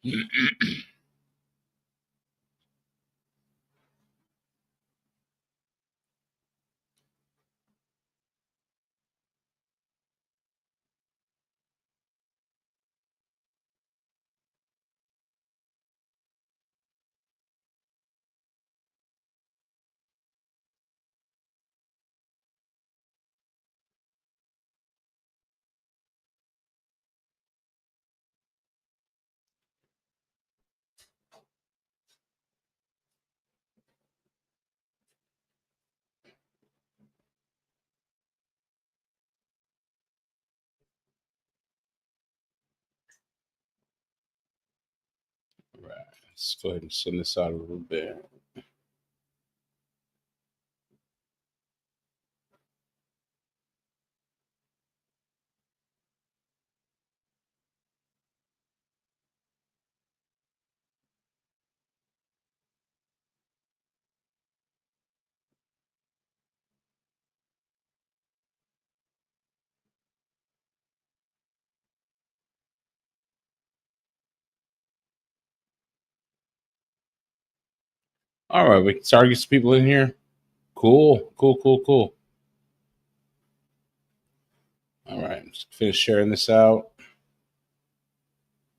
Right. Let's go ahead and send this out a little bit. All right, we can start getting some people in here. Cool. All right, just finish sharing this out.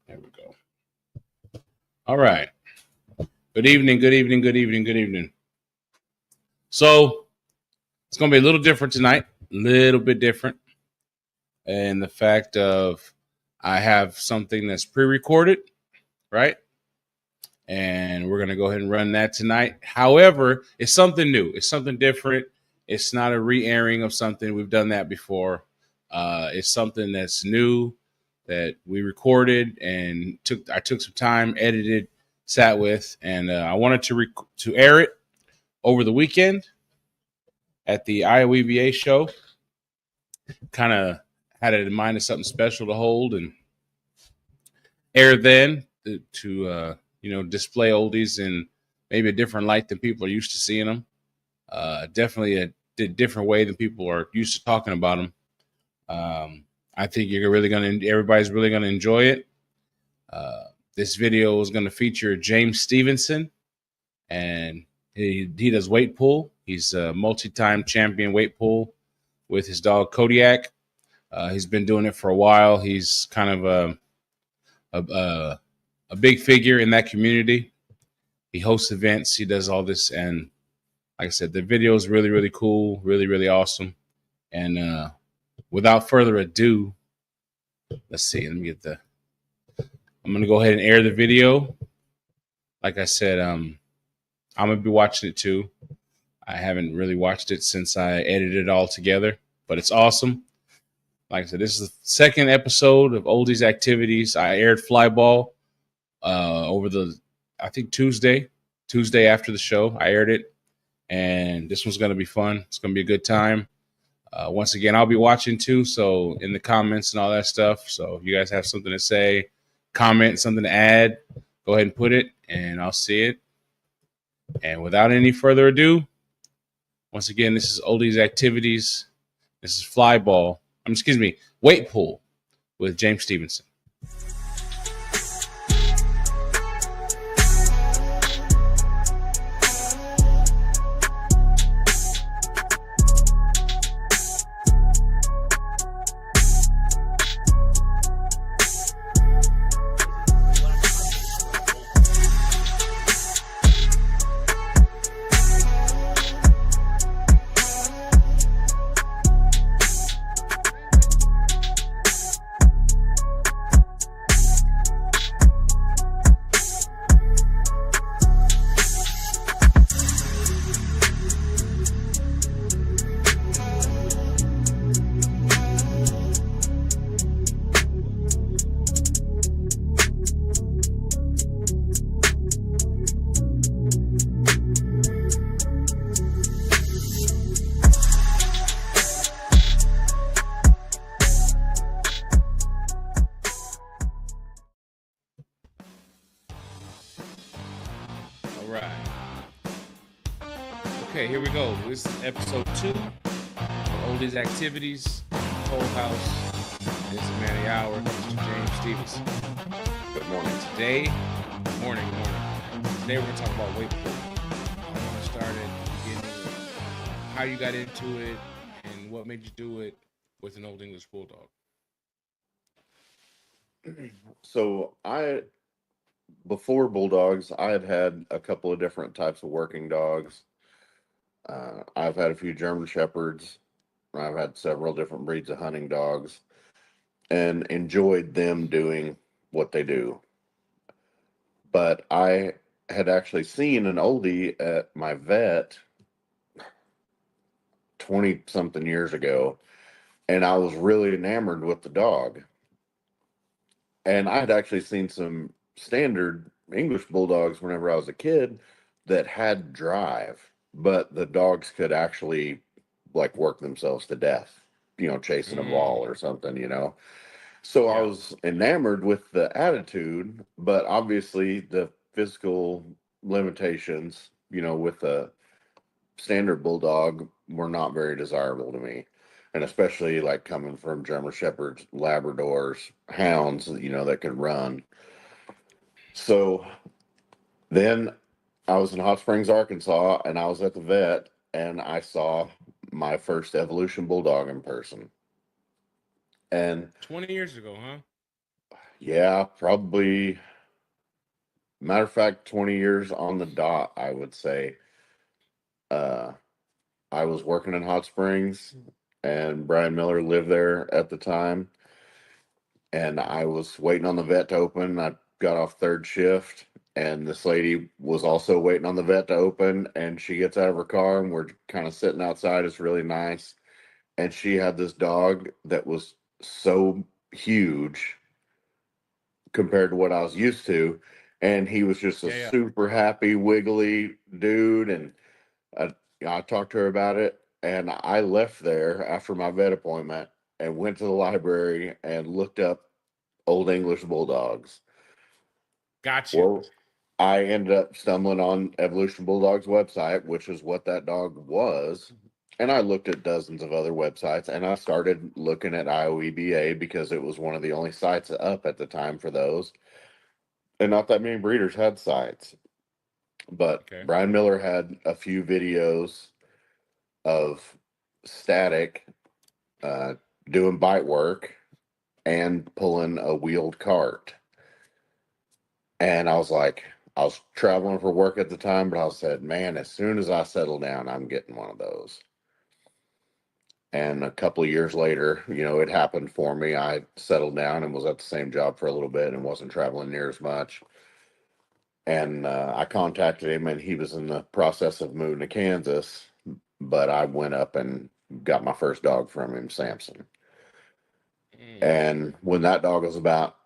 There we go. All right. Good evening. So it's going to be a little different tonight. A little bit different. And the fact of I have something that's pre-recorded, right? And we're going to go ahead and run that tonight. However, it's something new. It's something different. It's not a re-airing of something. We've done that before. It's something that's new that we recorded and I took some time, edited, sat with, and I wanted to air it over the weekend at the IOEVA show. Kind of had it in mind as something special to hold and air then to display oldies in maybe a different light than people are used to seeing them. Definitely a different way than people are used to talking about them. I think everybody's really gonna enjoy it. This video is gonna feature James Stevenson, and he does weight pull. He's a multi-time champion weight pull with his dog Kodiak. He's been doing it for a while. He's kind of a big figure in that community. He hosts events. He does all this, and like I said, the video is really, really cool, really, really awesome. And without further ado, let's see. I'm gonna go ahead and air the video. Like I said, I'm gonna be watching it too. I haven't really watched it since I edited it all together, but it's awesome. Like I said, this is the second episode of Oldies Activities. I aired Flyball over I think Tuesday after the show. I aired it, and this one's going to be fun. It's going to be a good time. Once again, I'll be watching too, so in the comments and all that stuff. So if you guys have something to say, comment, something to add, go ahead and put it, and I'll see it. And without any further ado, once again, this is Oldies Activities. This is Flyball. Weight pull with James Stevenson. Okay, here we go. This is episode 2 of Oldies Activities, Toll House. It's the man of the hour, Mr. James Stevenson. Good morning. Today, morning. Today we're going to talk about weight pulling. I want to start at the beginning of how you got into it and what made you do it with an Old English Bulldog. So before Bulldogs, I had a couple of different types of working dogs. I've had a few German Shepherds. I've had several different breeds of hunting dogs and enjoyed them doing what they do. But I had actually seen an oldie at my vet 20 something years ago, and I was really enamored with the dog. And I had actually seen some standard English Bulldogs whenever I was a kid that had drive, but the dogs could actually like work themselves to death, chasing a ball or something. So I was enamored with the attitude, but obviously the physical limitations, with a standard Bulldog were not very desirable to me. And especially like coming from German Shepherds, Labradors, hounds, that could run. So then I was in Hot Springs, Arkansas, and I was at the vet, and I saw my first Evolution Bulldog in person. And 20 years ago, huh? yeah, probably, matter of fact, 20 years on the dot, I would say. I was working in Hot Springs, and Brian Miller lived there at the time. And I was waiting on the vet to open. I got off third shift, and this lady was also waiting on the vet to open. And she gets out of her car, and we're kind of sitting outside. It's really nice. And she had this dog that was so huge compared to what I was used to. And he was just a super happy, wiggly dude. And I talked to her about it. And I left there after my vet appointment and went to the library and looked up Old English Bulldogs. Gotcha. Well, I ended up stumbling on Evolution Bulldog's website, which is what that dog was. And I looked at dozens of other websites, and I started looking at IOEBA because it was one of the only sites up at the time for those. And not that many breeders had sites. But Brian Miller had a few videos of Static doing bite work and pulling a wheeled cart. And I was traveling for work at the time, but I said, man, as soon as I settle down, I'm getting one of those. And a couple of years later, it happened for me. I settled down and was at the same job for a little bit and wasn't traveling near as much. And I contacted him, and he was in the process of moving to Kansas. But I went up and got my first dog from him, Sevenson. And when that dog was about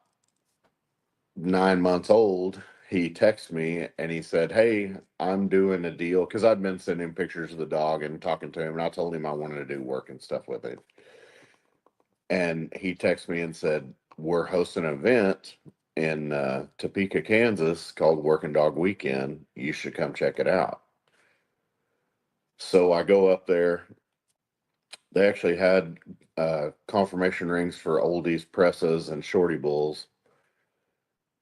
9 months old, he texted me and he said, hey, I'm doing a deal, because I'd been sending him pictures of the dog and talking to him, and I told him I wanted to do work and stuff with it. And he texted me and said, we're hosting an event in Topeka, Kansas called Working Dog Weekend. You should come check it out. So I go up there. They actually had confirmation rings for oldies, presses, and shorty bulls.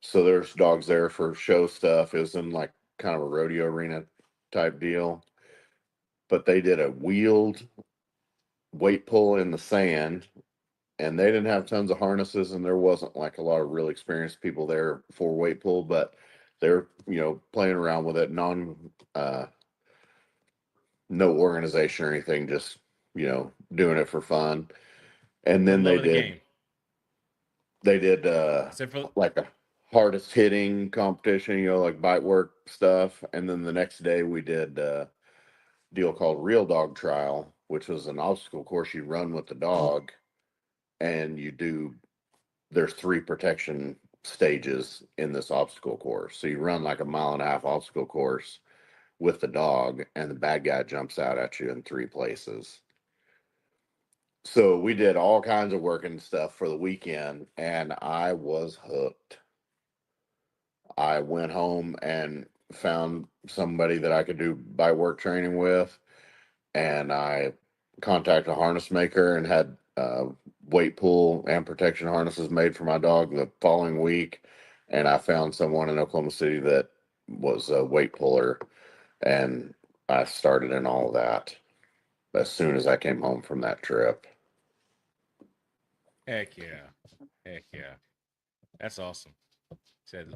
So there's dogs there for show stuff. It was in like kind of a rodeo arena type deal. But they did a wheeled weight pull in the sand, and they didn't have tons of harnesses, and there wasn't like a lot of real experienced people there for weight pull, but they're, playing around with it, no organization or anything, just, doing it for fun. And then they did like a hardest hitting competition, like bite work stuff. And then the next day we did a deal called Real Dog Trial, which was an obstacle course you run with the dog, and there's 3 protection stages in this obstacle course. So you run like a 1.5 mile obstacle course with the dog, and the bad guy jumps out at you in 3 places. So we did all kinds of work and stuff for the weekend, and I was hooked. I went home and found somebody that I could do bite work training with, and I contacted a harness maker and had weight pull and protection harnesses made for my dog the following week, and I found someone in Oklahoma City that was a weight puller, and I started in all of that as soon as I came home from that trip. Heck yeah. Heck yeah. That's awesome. Said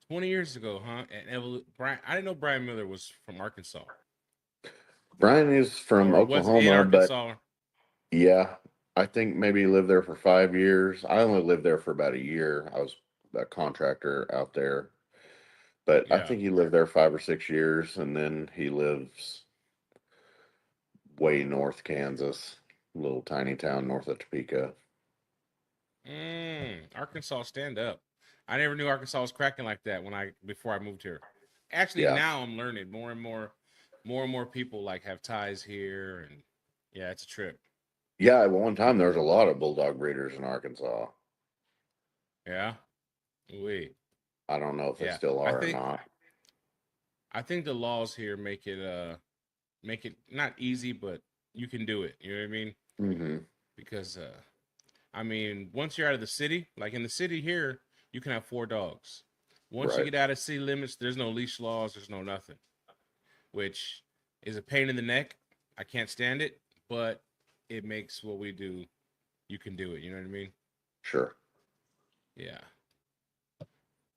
20 years ago, huh? And Brian, I didn't know Brian Miller was from Arkansas Brian is from or was in Oklahoma, but Arkansas. yeah, I think maybe he lived there for 5 years. I only lived there for about a year. I was a contractor out there, but I Yeah. think he lived there 5 or 6 years, and then he lives way north Kansas, little tiny town north of Topeka. Arkansas, stand up. I never knew Arkansas was cracking like that before I moved here. Actually, Yeah. now I'm learning more and more people like have ties here, and yeah, it's a trip. Yeah, at one time there was a lot of bulldog breeders in Arkansas. Yeah. Wait. I don't know if they Yeah. still I are or think not. I think the laws here make it not easy, but you can do it. You know what I mean? Mm-hmm. Because I mean, once you're out of the city, like in the city here, you can have 4 dogs. Once you Right. get out of city limits, there's no leash laws, there's no nothing, which is a pain in the neck. I can't stand it, but it makes what we do. You can do it. You know what I mean? Sure. Yeah.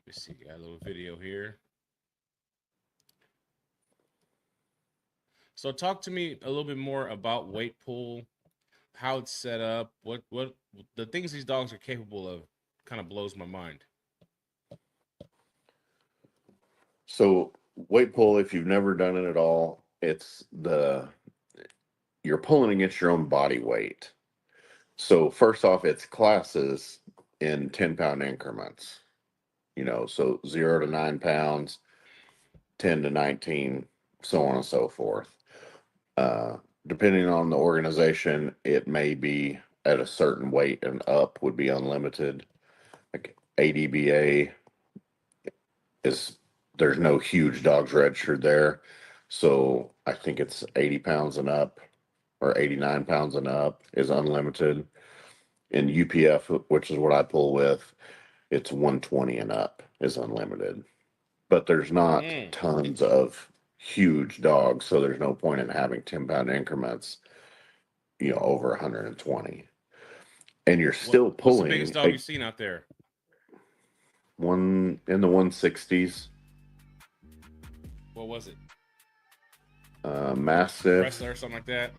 Let's see. Got a little video here. So talk to me a little bit more about weight pull, how it's set up, what the things these dogs are capable of. Kind of blows my mind. So weight pull, if you've never done it at all, you're pulling against your own body weight. So first off, it's classes in 10-pound increments. So 0 to 9 pounds, 10 to 19, so on and so forth. Uh, Depending on the organization, it may be at a certain weight and up would be unlimited. Like ADBA is there's no huge dogs registered there. So I think it's 80 pounds and up or 89 pounds and up is unlimited. In UPF, which is what I pull with, it's 120 and up is unlimited. But there's not Mm. tons of huge dogs, so there's no point in having 10-pound increments, over 120. And you're still What's the biggest pulling dog a you've seen out there? one in the 160s, What was it? Mastiff. Wrestler or something like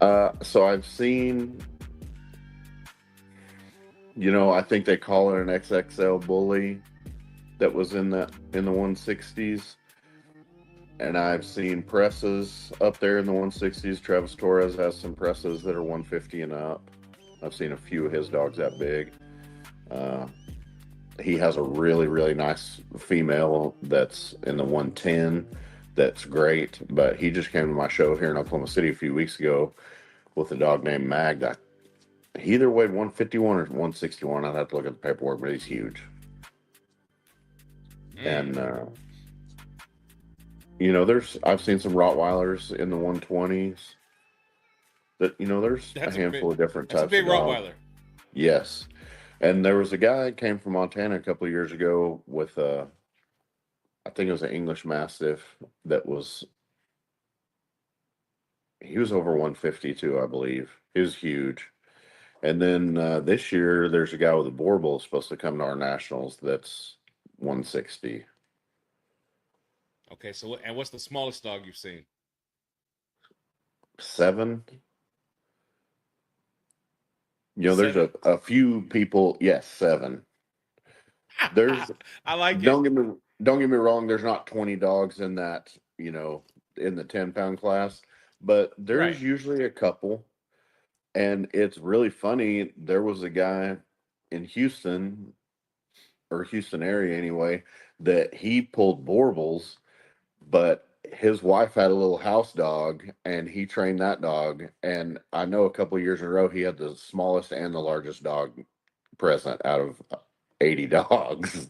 that? So I've seen, I think they call it an XXL bully that was in the 160s. And I've seen presses up there in the 160s. Travis Torres has some presses that are 150 and up. I've seen a few of his dogs that big. He has a really, really nice female that's in the 110 that's great. But he just came to my show here in Oklahoma City a few weeks ago with a dog named Mag. He either weighed 151 or 161. I'd have to look at the paperwork, but he's huge. And I've seen some Rottweilers in the 120s. That there's a handful of different That's a types big of dogs. Rottweiler. Yes, and there was a guy that came from Montana a couple of years ago with I think it was an English Mastiff he was over 152, I believe. He was huge. And then this year, there's a guy with a boar bull supposed to come to our nationals that's 160. Okay, so and what's the smallest dog you've seen? 7. There's 7. a few people. Yes, 7. There's I like it. don't get me wrong. There's not 20 dogs in that in the 10-pound class, but Right. there's usually a couple. And it's really funny. There was a guy in Houston or Houston area anyway that he pulled Borbles, but his wife had a little house dog and he trained that dog. And I know a couple of years in a row he had the smallest and the largest dog present out of 80 dogs.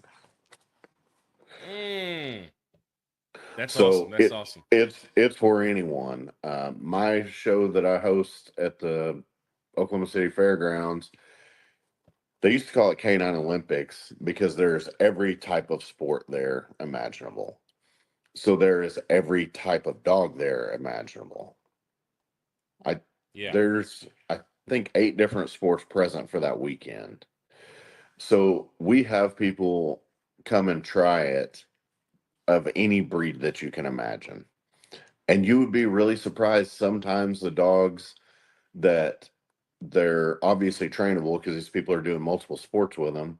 That's awesome. So That's awesome. it's for anyone. My show that I host at the Oklahoma City Fairgrounds. They used to call it Canine Olympics because there's every type of sport there imaginable. So there is every type of dog there imaginable. I Yeah. there's I think 8 different sports present for that weekend. So we have people come and try it of any breed that you can imagine. And you would be really surprised sometimes the dogs that they're obviously trainable because these people are doing multiple sports with them.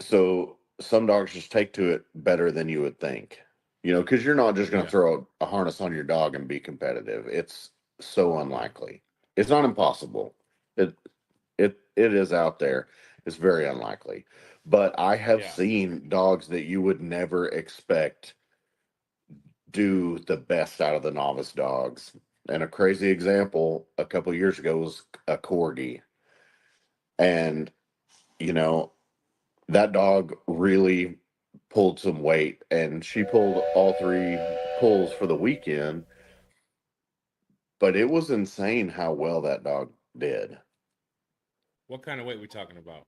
So some dogs just take to it better than you would think. Because you're not just going to Yeah. throw a harness on your dog and be competitive. It's so Yeah. unlikely. It's not impossible. It it is out there. It's very unlikely. But I have Yeah. seen dogs that you would never expect do the best out of the novice dogs. And a crazy example a couple years ago was a corgi. And, you know, that dog really pulled some weight and she pulled all 3 pulls for the weekend, but it was insane how well that dog did. What kind of weight we talking about?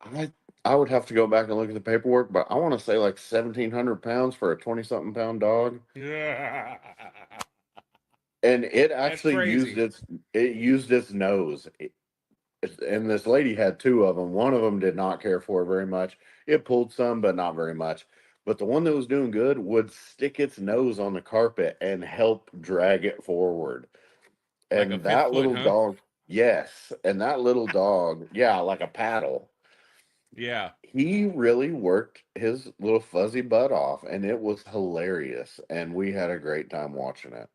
I I would have to go back and look at the paperwork, but I want to say like 1,700 pounds for a 20 something pound dog. Yeah. And it That's actually crazy. used its nose. And this lady had 2 of them. One of them did not care for it very much. It pulled some, but not very much. But the one that was doing good would stick its nose on the carpet and help drag it forward. Like a And fifth that foot, little huh? dog, yes, and that little dog, yeah, like a paddle. Yeah. He really worked his little fuzzy butt off, and it was hilarious. And we had a great time watching it.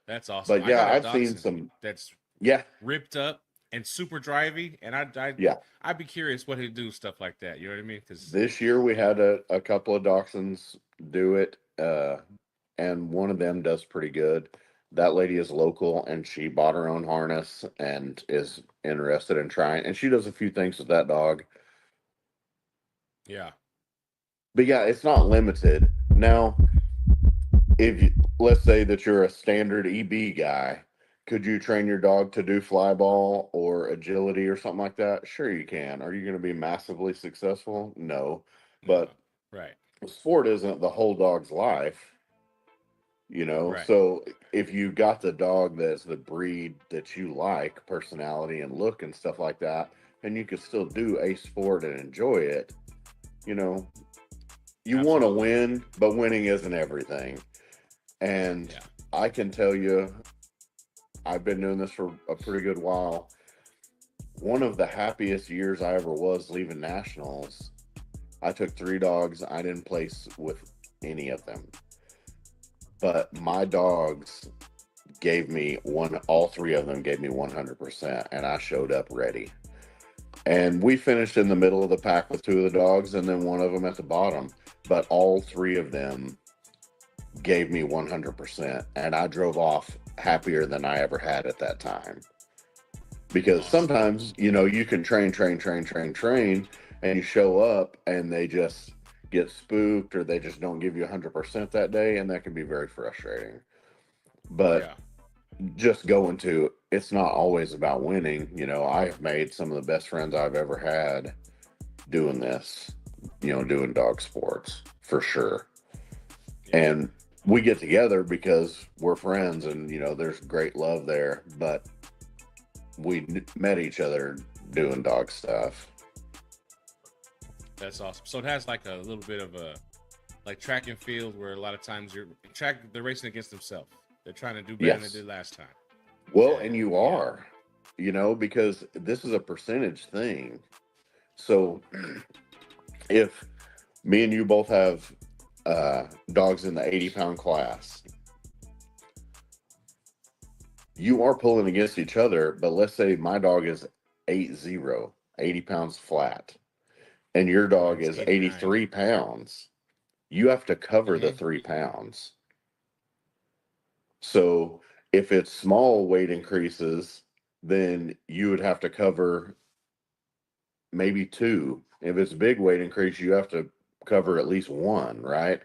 That's awesome. But I yeah, got a I've seen dachshund some, that's yeah, ripped up and super drivey, and yeah. I'd be curious what he'd do stuff like that. You know what I mean? Because This year we yeah, had a couple of dachshunds do it, and one of them does pretty good. That lady is local and she bought her own harness and is interested in trying. And she does a few things with that dog. yeah, But yeah, it's not limited. Now, if you, let's say that you're a standard EB guy, could you train your dog to do fly ball or agility or something like that? Sure, you can. Are you going to be massively successful? No. no, But right, sport isn't the whole dog's life. right, So if you got the dog that's the breed that you like, personality and look and stuff like that, and you could still do a sport and enjoy it, you know, you want to absolutely, win, but winning isn't everything. And yeah, I can tell you, I've been doing this for a pretty good while. One of the happiest years I ever was leaving nationals, I took 3 dogs. I didn't place with any of them, but my dogs gave me all 3 of them gave me 100%, and I showed up ready. And we finished in the middle of the pack with 2 of the dogs and then one of them at the bottom, but all 3 of them gave me 100%, and I drove off happier than I ever had at that time. Because awesome. sometimes, you can train, and you show up and they just get spooked or they just don't give you 100% that day, and that can be very frustrating. But Yeah, just going to it's not always about winning. I've made some of the best friends I've ever had doing this, doing dog sports for sure. yeah, And we get together because we're friends and there's great love there, but we met each other doing dog stuff. that's awesome. So it has like a little bit of a like track and field where a lot of times they're racing against themselves. They're trying to do better than they Yes. did last time. Well, and And you yeah, are, because this is a percentage thing. So if me and you both have dogs in the 80-pound class, you are pulling against each other. But let's say my dog is 80 pounds flat, and your dog mine's is 89. 83 pounds. You have to cover the Mm-hmm. 3 pounds. So if it's small weight increases, then you would have to cover maybe 2. If it's big weight increase, you have to cover at least 1, right?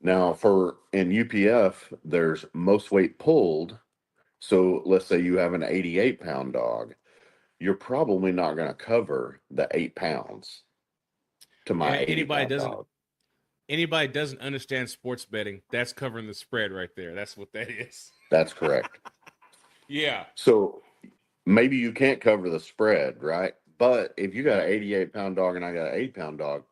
Now, for in UPF, there's most weight pulled So let's say you have an 88-pound dog, you're probably not going to cover the 8 pounds to my And 80-pound dog. anybody doesn't understand sports betting, that's covering the spread right there. That's what that is. That's correct. Yeah. So maybe you can't cover the spread, right? But if you got an Yeah. 88-pound dog and I got an 8-pound dog,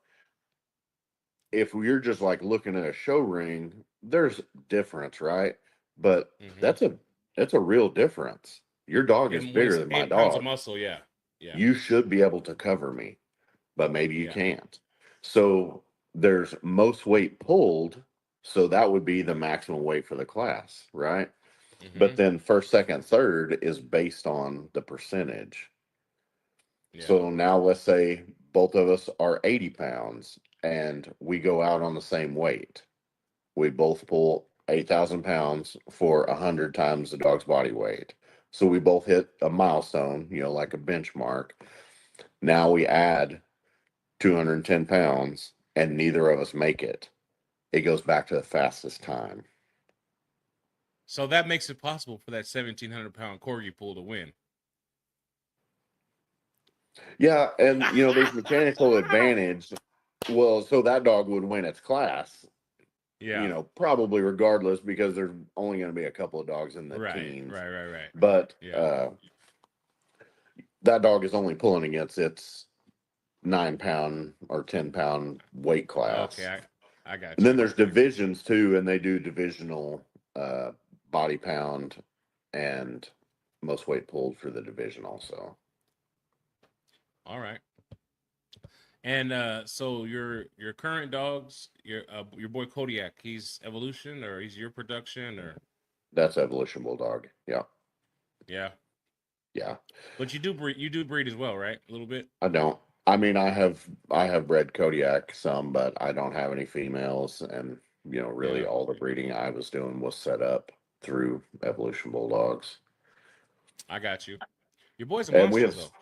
if we're just like looking at a show ring, there's difference, right? But Mm-hmm. that's a real difference. Your dog is When bigger it's than my 8 pounds of dog. muscle, yeah. Yeah. You should be able to cover me, but maybe you Yeah. can't. So there's most weight pulled, so that would be the maximum weight for the class, right? Mm-hmm. But then first, second, third is based on the percentage. Yeah. So now let's say both of us are 80 pounds and we go out on the same weight. We both pull 8,000 pounds for 100 times the dog's body weight. So we both hit a milestone, like a benchmark. Now we add 210 pounds and neither of us make it. It goes back to the fastest time. So that makes it possible for that 1,700-pound corgi pool to win. Yeah, and there's mechanical advantage. Well, so that dog would win its class, Yeah. probably regardless because there's only going to be a couple of dogs in the Right. teams. Right. Right. Right. But Yeah. that dog is only pulling against its 9-pound or 10-pound weight Okay. class. I got And then you. there's divisions too, and they do divisional uh, body pound and most weight pulled for the division also. All right. And so your current dogs, your boy Kodiak, he's evolution or he's your production or That's Evolution Bulldog. Yeah. yeah. Yeah. But you do breed as well, right? A little bit. I don't. I mean, I have bred Kodiak some, but I don't have any females, and really Yeah. all the breeding I was doing was set up through Evolution Bulldogs, I got you. Your boy's a and we monster have.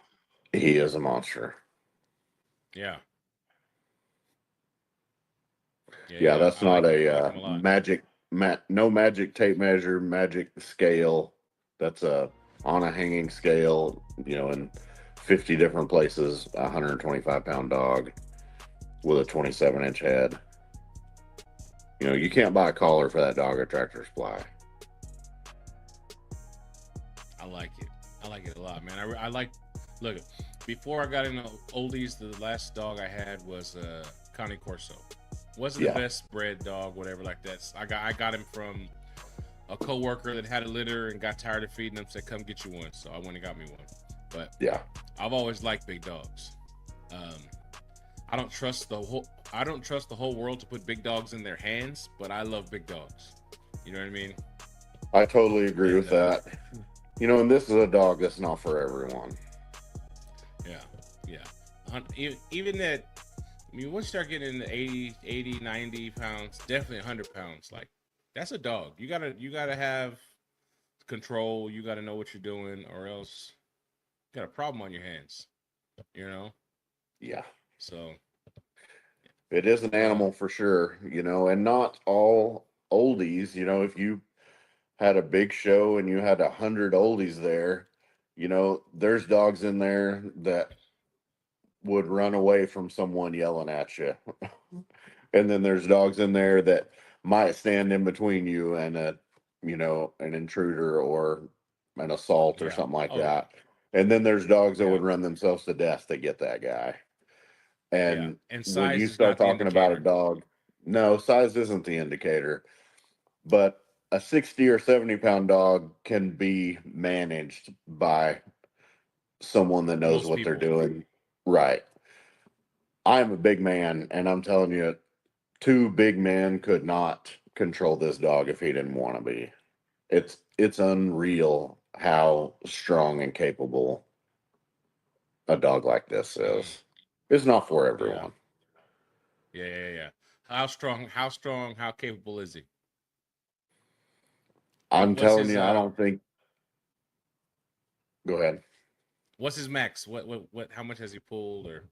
though. He is a monster. Yeah. Yeah, Yeah, yeah. that's not I like a him a lot. magic. No magic tape measure, magic scale. That's a on a hanging scale. In 50 different places. 125-pound dog with a 27-inch head. You can't buy a collar for that dog at Tractor Supply. I like it. I like it a lot, man. I like. Look, before I got into oldies, the last dog I had was Connie Corso. Wasn't the Yeah, best bred dog, whatever like that. I got him from a coworker that had a litter and got tired of feeding him. Said, "Come get you one." So I went and got me one. But yeah, I've always liked big dogs. Um, I don't trust the whole. I don't trust the whole world to put big dogs in their hands, but I love big dogs. You know what I mean? I totally agree And with that. And this is a dog that's not for everyone. yeah, yeah. Even that. I mean, once you start getting into 80, 90 pounds, definitely 100 pounds. Like that's a dog. You gotta have control. You gotta know what you're doing, or else you got a problem on your hands. You know. Yeah, So, it is an um, animal for sure. And not all oldies. If you had a big show and you had 100 oldies there, there's dogs in there that would run away from someone yelling at you. And then there's dogs in there that might stand in between you and an intruder or an assault or yeah. something like Oh yeah. that. And then there's dogs that Yeah. would run themselves to death to get that guy. Yeah. And And when size you is start not the talking about a indicator. dog, no, size isn't the indicator, but a 60 or 70-pound dog can be managed by someone that knows Most what they're people. doing. Right. I'm a big man, and I'm telling you, two big men could not control this dog if he didn't want to be. It's unreal how strong and capable a dog like this Mm, is. It's not for yeah. everyone. Yeah. Yeah. Yeah. How strong? How strong? How capable is he? I'm What's telling his you, I don't think. Go ahead. What's his max? What? How much has he pulled? Or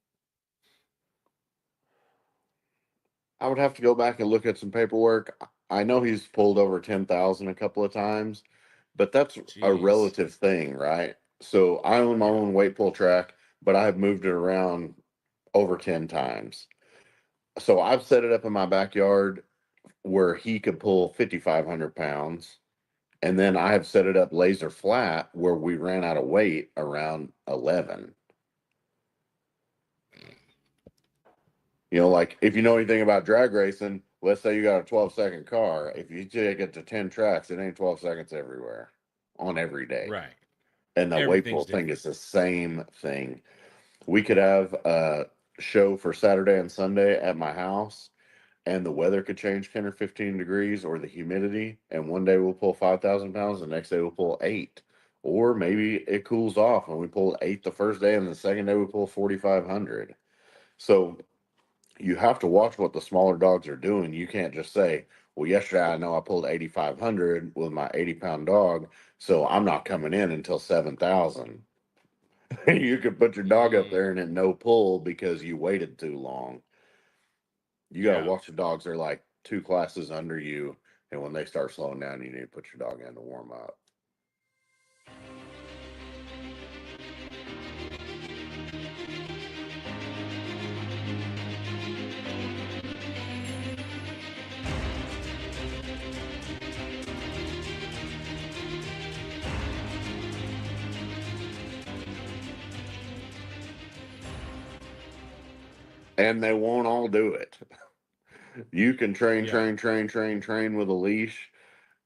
I would have to go back and look at some paperwork. I know he's pulled over 10,000 a couple of times, but that's a Jeez. relative thing, right? So I own my Yeah. own weight pull track, but I have moved it around over 10 times. So I've set it up in my backyard where he could pull 5,500 pounds. And then I have set it up laser flat where we ran out of weight around 11. You know, like if you know anything about drag racing, let's say you got a 12-second car. If you take it to 10 tracks, it ain't 12 seconds everywhere on every day. Right. And the weight pull Everything's thing different. is the same thing. We could have a show for Saturday and Sunday at my house, and the weather could change 10 or 15 degrees or the humidity. And one day we'll pull 5,000 pounds, the next day we'll pull eight. Or maybe it cools off and we pull eight the first day, and the second day we pull 4,500. So you have to watch what the smaller dogs are doing. You can't just say, well, yesterday I know I pulled 8,500 with my 80-pound dog, so I'm not coming in until 7,000. You could put your dog up Mm, there and then no pull because you waited too long. You got to yeah. watch the dogs. They're like two classes under you, and when they start slowing down, you need to put your dog in to warm up. And they won't all do it. You can Yeah. train with a leash,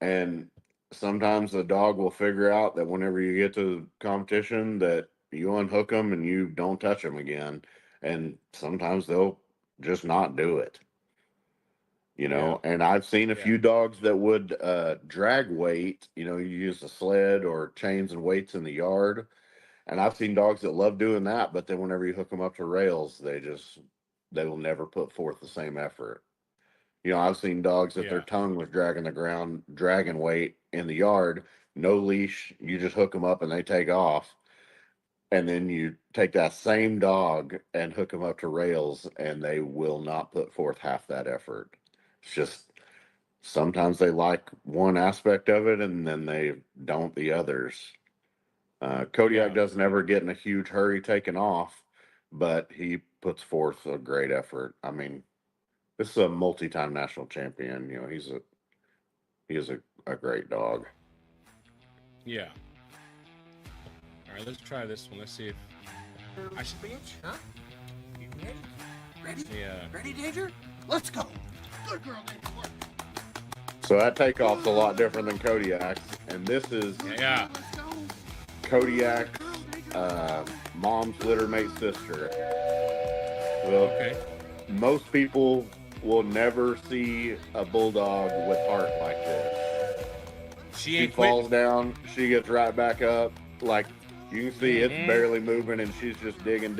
and sometimes the dog will figure out that whenever you get to competition that you unhook them and you don't touch them again. And sometimes they'll just not do it. You Yeah. know, and I've seen a Yeah. few dogs that would drag weight. You know, you use a sled or chains and weights in the yard, and I've seen dogs that love doing that, but then whenever you hook them up to rails, they will never put forth the same effort. You know, I've seen dogs that their Yeah. tongue was dragging the ground, dragging weight in the yard, no leash. You just hook them up and they take off. And then you take that same dog and hook them up to rails, and they will not put forth half that effort. It's just sometimes they like one aspect of it and then they don't the others. Kodiak Yeah. doesn't ever get in a huge hurry taking off, but he puts forth a great effort. I mean, this is a multi-time national champion. You know, he is a great dog. Yeah. All right, let's try this one. Let's see if I should. Bitch, huh? You ready? Ready? Yeah. Ready, Danger? Let's go. Good girl, Danger. Work. So that takeoff's a lot different than Kodiak's, and this is Yeah. Let's go. Kodiak's mom's litter mate sister. Well, Okay. most people will never see a bulldog with heart like this. She She ain't falls quitting. down, she gets right back up. Like you can see, it's Mm-hmm. barely moving, and she's just digging.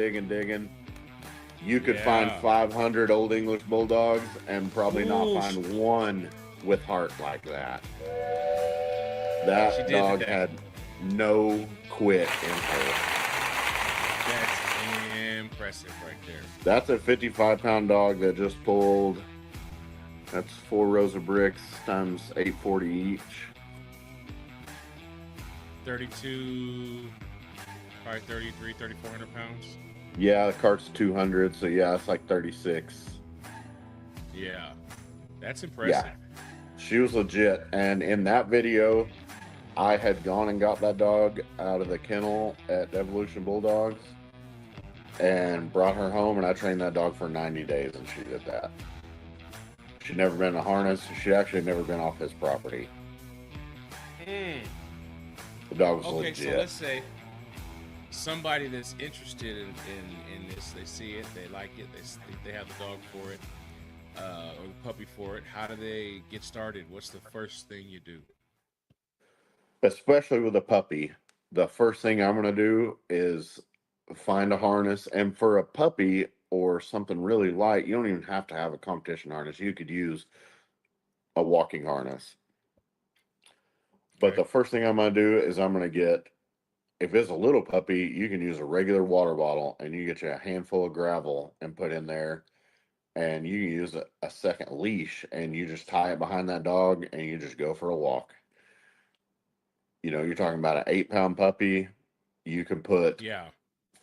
You could find Yeah. 500 Old English Bulldogs and probably not Ooh, find one with heart like that. she That did dog that. had no quit in her. That's impressive right there. That's a 55-pound dog that just pulled. That's 4 rows of bricks times 840 each. 32, probably 33, 3,400 pounds. Yeah, the cart's 200, so yeah, it's like 36. Yeah. That's impressive. Yeah, she was legit. And in that video, I had gone and got that dog out of the kennel at Evolution Bulldogs and brought her home, and I trained that dog for 90 days, and she did that. She'd never been in a harness. She actually never been off his property. Mm. The dog was Okay, legit. so let's say somebody that's interested in this, they see it, they like it, they have the dog for it, or the puppy for it. How do they get started? What's the first thing you do? Especially with a puppy, the first thing I'm going to do is find a harness. And for a puppy or something really light, you don't even have to have a competition harness. You could use a walking harness. But Okay. the first thing I'm going to do is I'm going to get, if it's a little puppy, you can use a regular water bottle and you get you a handful of gravel and put in there. And you can use a second leash and you just tie it behind that dog and you just go for a walk. You're talking about an 8-pound puppy. You can put Yeah,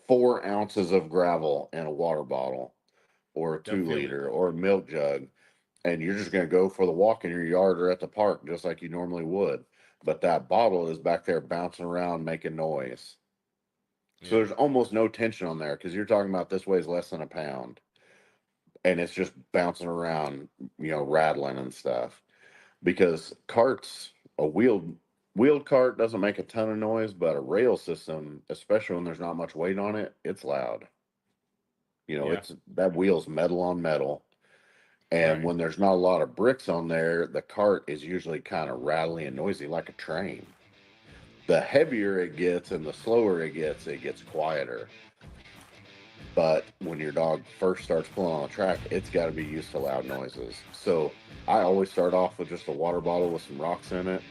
4 ounces of gravel in a water bottle or a they'll feel it. 2 liter or a milk jug, and you're just going to go for the walk in your yard or at the park just like you normally would. But that bottle is back there bouncing around, making noise. So Yeah, there's almost no tension on there because you're talking about this weighs less than a pound, and it's just bouncing around, rattling and stuff. Because carts, a wheeled cart doesn't make a ton of noise, but a rail system, especially when there's not much weight on it, it's loud. yeah, It's that wheel's metal on metal. And right. when there's not a lot of bricks on there, the cart is usually kind of rattly and noisy like a train. The heavier it gets and the slower it gets quieter. But when your dog first starts pulling on the track, it's got to be used to loud noises. So I always start off with just a water bottle with some rocks in it.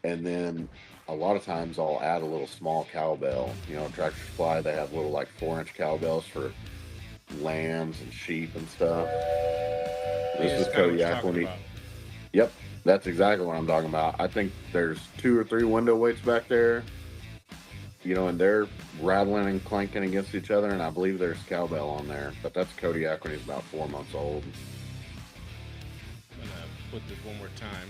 And then a lot of times I'll add a little small cowbell. Tractor Supply, they have little like 4-inch cowbells for lambs and sheep and stuff. Yeah, This it's is kind of what you're Kodiak talking when he, about. yep, that's exactly what I'm talking about. I think there's 2 or 3 window weights back there, and they're rattling and clanking against each other, and I believe there's cowbell on there, but that's Kodiak when he's about 4 months old. I'm gonna put this one more time.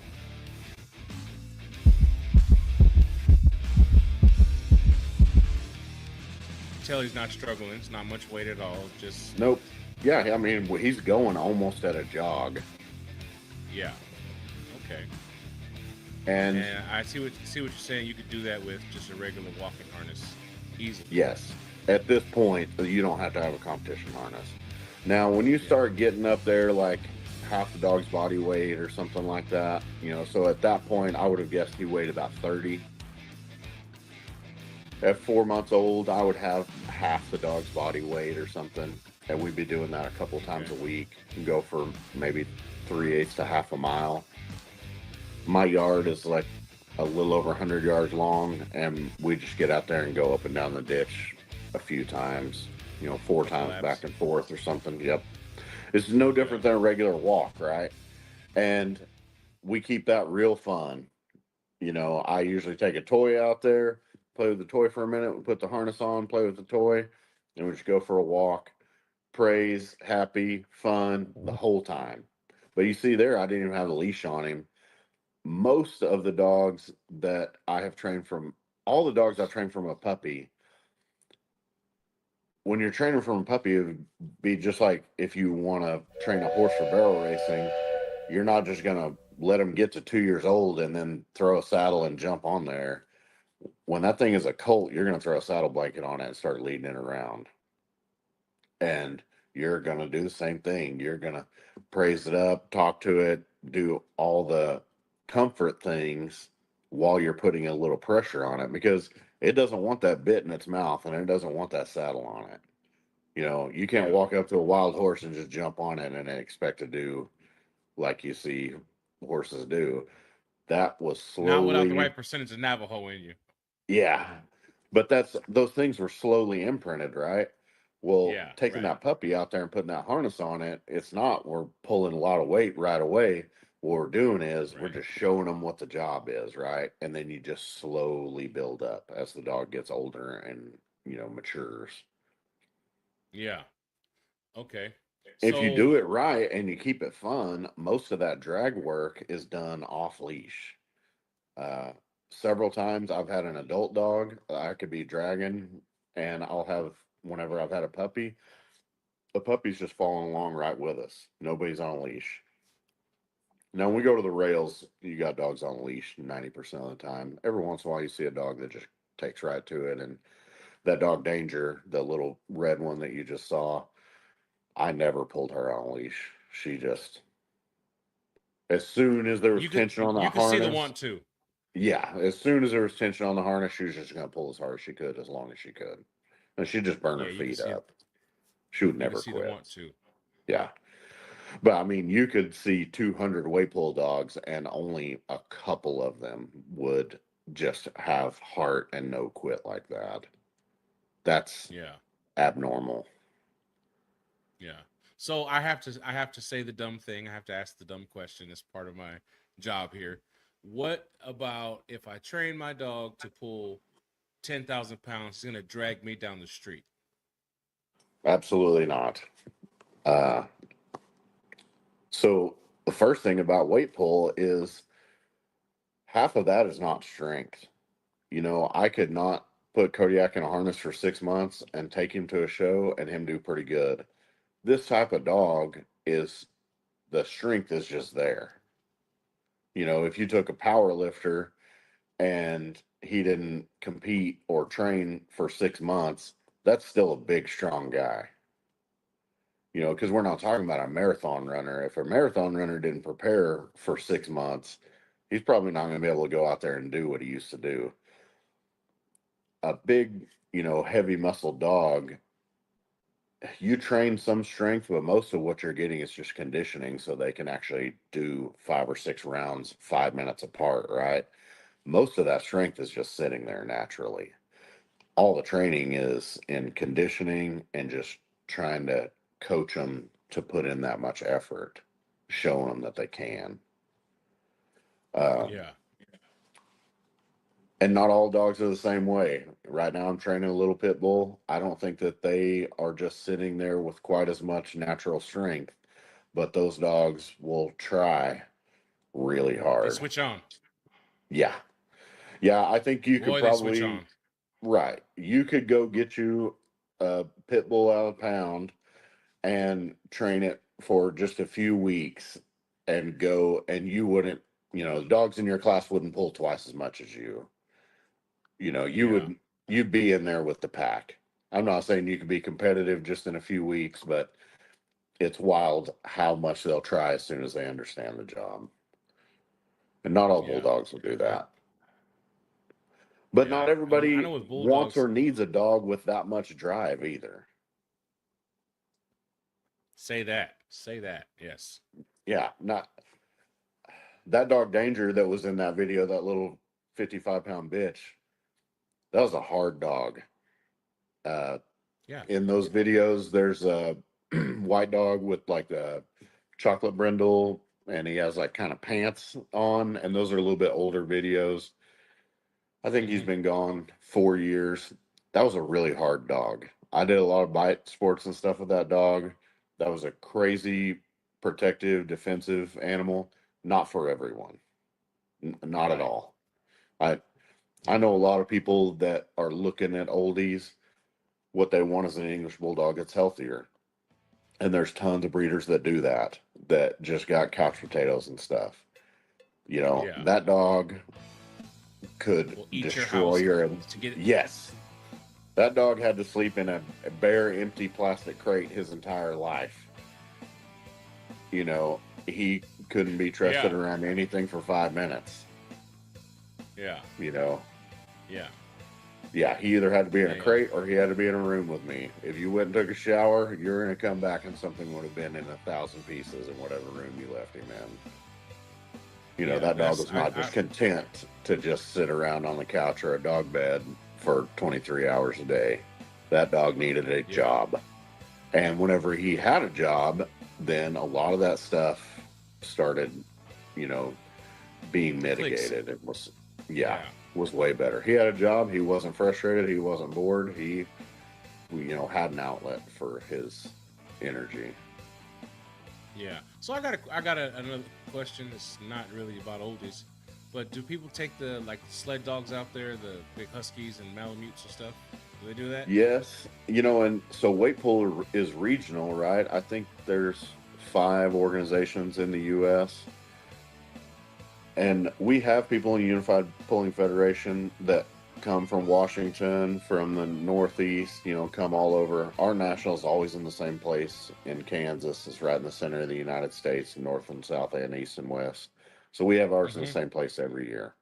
Tell he's not struggling. It's not much weight at all. Just Nope. Yeah, I mean, he's going almost at a jog. yeah. Okay. And And I see what you're saying. You could do that with just a regular walking harness, easily. yes, at this point, you don't have to have a competition harness. Now, when you Yeah. start getting up there, like half the dog's body weight or something like that, so at that point, I would have guessed he weighed about 30. At 4 months old, I would have half the dog's body weight or something. And we'd be doing that a couple times a Okay. week and go for maybe 3/8 to half a mile. My yard is like a little over 100 yards long, and we just get out there and go up and down the ditch a few times, 4 Couple times laps. back and forth or something. Yep. It's no Yeah. different than a regular walk, right? And we keep that real fun. I usually take a toy out there, play with the toy for a minute, we put the harness on, play with the toy, and we just go for a walk. Praise, happy, fun the whole time. But you see there, I didn't even have a leash on him. Most of the dogs that I have trained from, all the dogs I've trained from a puppy, when you're training from a puppy, it would be just like if you want to train a horse for barrel racing, you're not just going to let them get to 2 years old and then throw a saddle and jump on there. When that thing is a colt, you're going to throw a saddle blanket on it and start leading it around. And you're going to do the same thing. You're going to praise it up, talk to it, do all the comfort things while you're putting a little pressure on it because it doesn't want that bit in its mouth and it doesn't want that saddle on it. You can't Yeah. walk up to a wild horse and just jump on it and expect to do like you see horses do. That was Not without the slowly, right percentage of Navajo in you. yeah. But those things were slowly imprinted, right? Well, Yeah. taking Right. that puppy out there and putting that harness on it, it's not we're pulling a lot of weight right away. What we're doing is we're Right. just showing them what the job is, right? And then you just slowly build up as the dog gets older and matures. Yeah. Okay. If you So do it right and you keep it fun, most of that drag work is done off leash. Uh, Several times I've had an adult dog that I could be dragging, and I'll have, whenever I've had a puppy, the puppy's just following along right with us. Nobody's on a leash. Now, when we go to the rails, you got dogs on a leash 90% of the time. Every once in a while, you see a dog that just takes right to it. And that dog Danger, the little red one that you just saw, I never pulled her on a leash. She just, as soon as there was tension on you the could see the harness, want to. yeah, as soon as there was tension on the harness, she was just going to pull as hard as she could, as long as she could. And she'd just burn Yeah, her you could feet see up. She would you could never see the quit. want to. Yeah. But I mean, you could see 200 weight pull dogs, and only a couple of them would just have heart and no quit like that. That's Yeah. abnormal. Yeah. So I have to say the dumb thing. I have to ask the dumb question as part of my job here. what about if I train my dog to pull 10,000 pounds? He's gonna drag me down the street. Absolutely not. Uh, so the first thing about weight pull is half of that is not strength. I could not put Kodiak in a harness for 6 months and take him to a show and him do pretty good. This type of dog is the strength is just there. If you took a power lifter and he didn't compete or train for 6 months, that's still a big, strong guy. Because we're not talking about a marathon runner. If a marathon runner didn't prepare for 6 months, he's probably not going to be able to go out there and do what he used to do. A big, heavy muscle dog, you train some strength, but most of what you're getting is just conditioning so they can actually do 5 or 6 rounds, 5 minutes apart, right? Most of that strength is just sitting there naturally. All the training is in conditioning and just trying to coach them to put in that much effort, showing them that they can. Yeah. And not all dogs are the same way. Right now, I'm training a little pit bull. I don't think that they are just sitting there with quite as much natural strength, but those dogs will try really They hard. switch on. Yeah. Yeah, I think you could Boy, they switch probably, on. right. You could go get you a pit bull out of pound and train it for just a few weeks and go, and you wouldn't, the dogs in your class wouldn't pull twice as much as you. Yeah. You'd be in there with the pack. I'm not saying you could be competitive just in a few weeks, but it's wild how much they'll try as soon as they understand the job. And not all Yeah. bulldogs will do I, that. But yeah. not I everybody know with wants bulldogs, or needs a dog with that much drive either. say that. Say that. Yes. Yeah, not that dog Danger that was in that video, that little 55-pound bitch. That was a hard dog. Uh, Yeah. in those videos, there's a white dog with like a chocolate brindle, and he has like kind of pants on, and those are a little bit older videos. I think he's Mm-hmm. been gone 4 years. That was a really hard dog. I did a lot of bite sports and stuff with that dog. That was a crazy protective, defensive animal. Not for everyone. Not at Right. all. I I Yeah. know a lot of people that are looking at oldies. What they want is an English bulldog that's healthier. And there's tons of breeders that do that, that just got couch potatoes and stuff. Yeah. That dog could Will eat your destroy house your. to get it. Yes. That dog had to sleep in a bare, empty plastic crate his entire life. He couldn't be trusted Yeah. around anything for 5 minutes. Yeah. You know, Yeah. yeah, he either had to be in a Man. crate or he had to be in a room with me. If you went and took a shower, you're going to come back and something would have been in 1,000 pieces in whatever room you left him in. Yeah. That dog That's was not just content to just sit around on the couch or a dog bed for 23 hours a day. That dog needed a job. And whenever he had a job, then a lot of that stuff started, being mitigated. It was, was way better. He had a job. He wasn't frustrated. He wasn't bored. He, had an outlet for his energy. Yeah. So I got another question. It's not really about oldies, but do people take the sled dogs out there, the big huskies and malamutes and stuff? Do they do that? Yes, and so weight pull is regional, right? I think there's 5 organizations in the U.S. And we have people in Unified Pulling Federation that come from Washington, from the Northeast, come all over. Our national's always in the same place in Kansas. It's right in the center of the United States, north and south and east and west. So we have ours in the same place every year.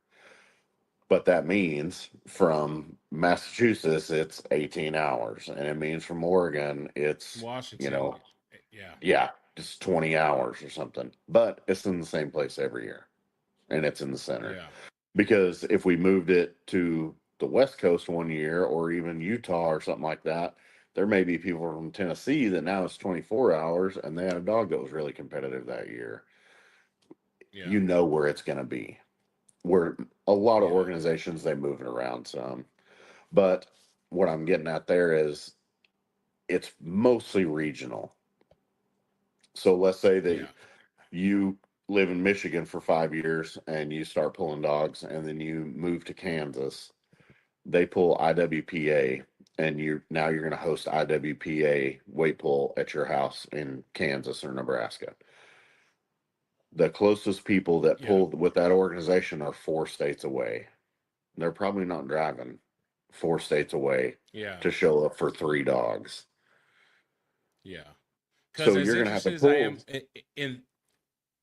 But that means from Massachusetts, it's 18 hours. And it means from Oregon, it's, Washington. yeah, just 20 hours or something. But it's in the same place every year. And it's in the center. Yeah. Because if we moved it to the West Coast one year or even Utah or something like that, there may be people from Tennessee that now it's 24 hours and they had a dog that was really competitive that year. Yeah. You know where it's going to be. where a lot of Yeah. organizations, they move it around some. But what I'm getting at there is it's mostly regional. So let's say that Yeah. you live in Michigan for 5 years and you start pulling dogs, and then you move to Kansas. They pull IWPA, and you're going to host IWPA weight pull at your house in Kansas or Nebraska. The closest people that Yeah. pulled with that organization are 4 states away. They're probably not driving 4 states away Yeah. to show up for 3 dogs. Yeah. Because So as you're going to have to interested as I pull. am in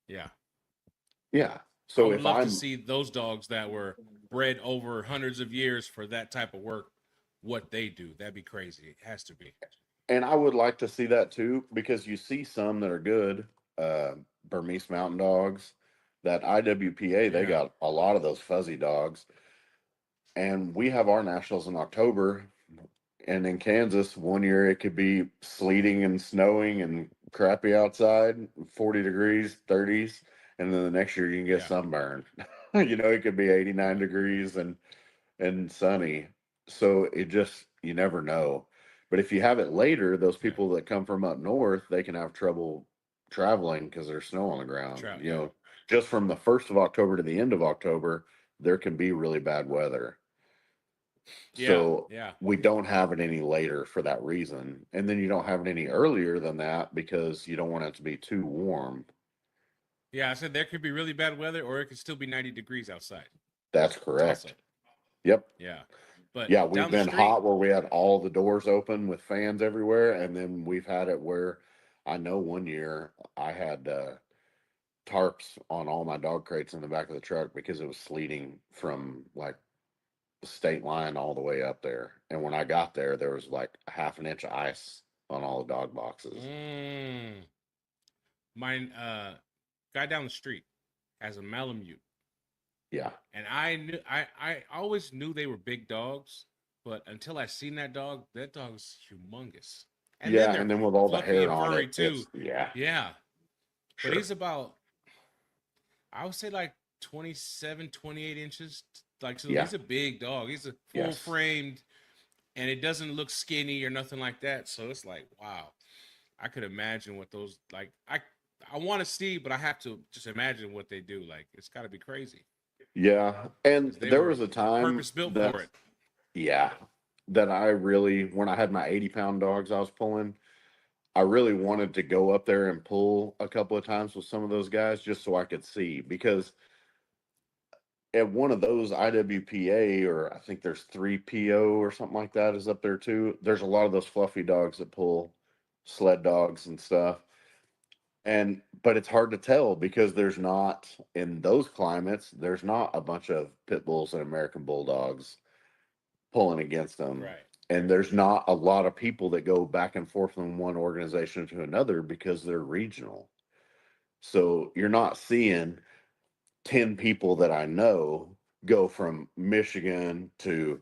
yeah, Yeah. I So would if love to I'm, see those dogs that were bred over hundreds of years for that type of work, what they do. That'd be crazy. It has to be. and I would like to see that too, because you see some that are good, uh, Burmese mountain dogs. That IWPA, they Yeah. got a lot of those fuzzy dogs. And we have our nationals in October. And in Kansas, one year it could be sleeting and snowing and crappy outside, 40 degrees, 30s. And then the next year you can get Yeah. sunburned. It could be 89 Right. degrees and sunny. So it just, you never know. But if you have it later, those Yeah. people that come from up north, they can have trouble traveling because there's snow on the ground. Trout. Yeah. Just from the 1st of October to the end of October, there can be really bad weather. Yeah. So Yeah. we don't have it any later for that reason. And then you don't have it any earlier than that because you don't want it to be too warm. Yeah. I said there could be really bad weather, or it could still be 90 degrees outside. That's Toss up. correct. Yep. Yeah. But Yeah, we've down the been street. hot where we had all the doors open with fans everywhere. And then we've had it where I know one year I had tarps on all my dog crates in the back of the truck because it was sleeting from like the state line all the way up there. And when I got there, there was like a half an inch of ice on all the dog boxes. Mm, my guy down the street has a Malamute. Yeah. And I always knew they were big dogs, but until I seen that dog is humongous. And then Yeah. they're And then with all the fluffy hair and on furry it, too. it's, yeah, Yeah. But sure. he's about, I would say like 27, 28 inches. Like, so Yeah. he's a big dog. He's a full Yes. framed, and it doesn't look skinny or nothing like that. So it's like, wow. I could imagine what those, like, I want to see, but I have to just imagine what they do. Like, it's got to be crazy Yeah. And because they there were was a time purpose built for that, it. yeah, that I really, when I had my 80-pound dogs I was pulling, I really wanted to go up there and pull a couple of times with some of those guys just so I could see. Because at one of those IWPA, or I think there's 3PO or something like that, is up there too. There's a lot of those fluffy dogs that pull sled dogs and stuff. And but it's hard to tell because there's not, in those climates, there's not a bunch of pit bulls and American bulldogs pulling against them. Right. And there's not a lot of people that go back and forth from one organization to another because they're regional. So you're not seeing 10 people that I know go from Michigan to